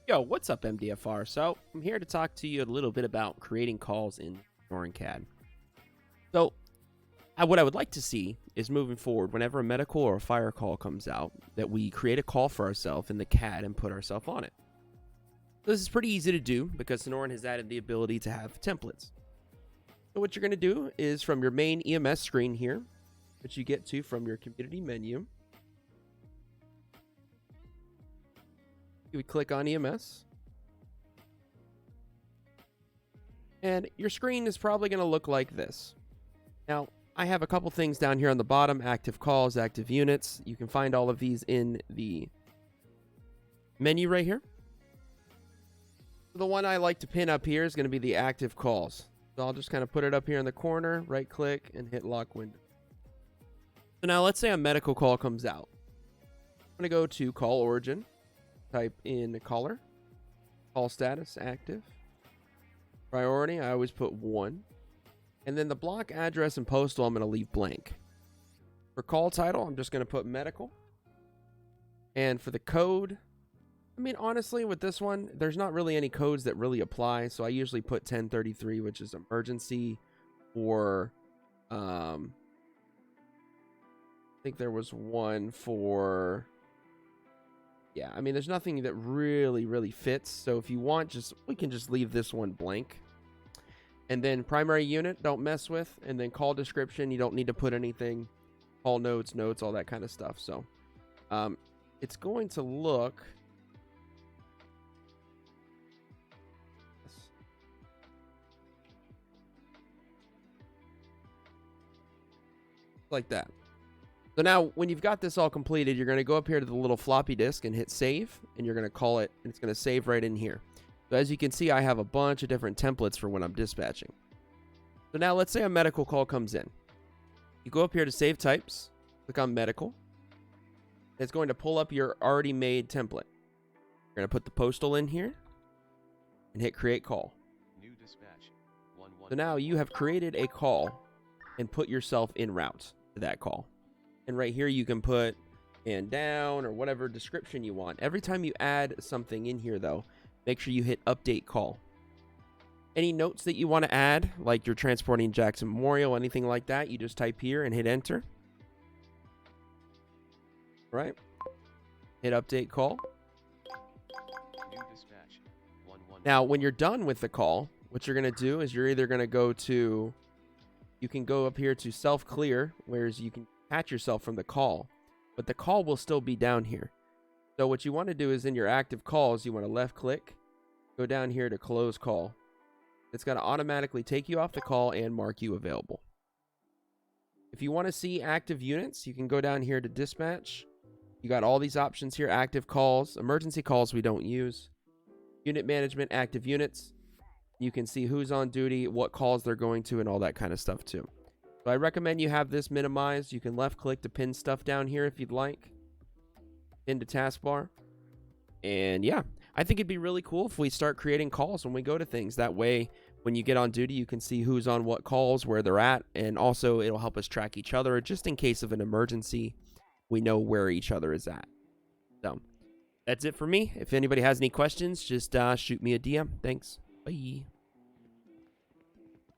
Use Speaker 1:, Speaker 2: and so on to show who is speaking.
Speaker 1: Yo, what's up, MDFR? So, I'm here to talk to you a little bit about creating calls in Senoran CAD. So, what I would like to see is moving forward, whenever a medical or a fire call comes out, that we create a call for ourselves in the CAD and put ourselves on it. This is pretty easy to do because Senoran has added the ability to have templates. So what you're going to do is from your main EMS screen here, which you get to from your community menu, you would click on EMS. And your screen is probably going to look like this. Now, I have a couple things down here on the bottom: active calls, active units. You can find all of these in the menu right here. The one I like to pin up here is going to be the active calls. So I'll just kind of put it up here in the corner, right click, and hit lock window. So now let's say a medical call comes out. I'm going to go to call origin, type in caller, call status active, priority, I always put 1. And then the block address and postal, I'm going to leave blank. For call title, I'm just going to put medical. And for the code, I mean, honestly, with this one, there's not really any codes that really apply. So I usually put 1033, which is emergency, or I think there was one for, yeah, I mean, there's nothing that really fits. So if you want, we can just leave this one blank. And then primary unit, don't mess with. And then call description, you don't need to put anything. Call notes, all that kind of stuff. So it's going to look like that. So now when you've got this all completed, you're going to go up here to the little floppy disk and hit save, and you're going to call it, and it's going to save right in here. So as you can see, I have a bunch of different templates for when I'm dispatching. So now let's say a medical call comes in. You go up here to save types, click on medical. It's going to pull up your already made template. You're going to put the postal in here and hit create call.
Speaker 2: New dispatch.
Speaker 1: So now you have created a call and put yourself en route to that call. And right here you can put and down or whatever description you want. Every time you add something in here though, make sure you hit update call. Any notes that you want to add, like you're transporting Jackson Memorial, anything like that, you just type here and hit enter. Right? Hit update call.
Speaker 2: New dispatch.
Speaker 1: Now, when you're done with the call, what you're going to do is you're either going to go to, you can go up here to self clear, whereas you can catch yourself from the call, but the call will still be down here. So what you want to do is in your active calls, you want to left click, go down here to close call. It's going to automatically take you off the call and mark you available. If you want to see active units, you can go down here to dispatch. You got all these options here: active calls, emergency calls we don't use, unit management, active units. You can see who's on duty, what calls they're going to, and all that kind of stuff too. So I recommend you have this minimized. You can left click to pin stuff down here if you'd like. Into taskbar. And yeah, I think it'd be really cool if we start creating calls when we go to things. That way, when you get on duty, you can see who's on what calls, where they're at, and also it'll help us track each other. Just in case of an emergency, we know where each other is at. So that's it for me. If anybody has any questions, just shoot me a DM. Thanks. Bye.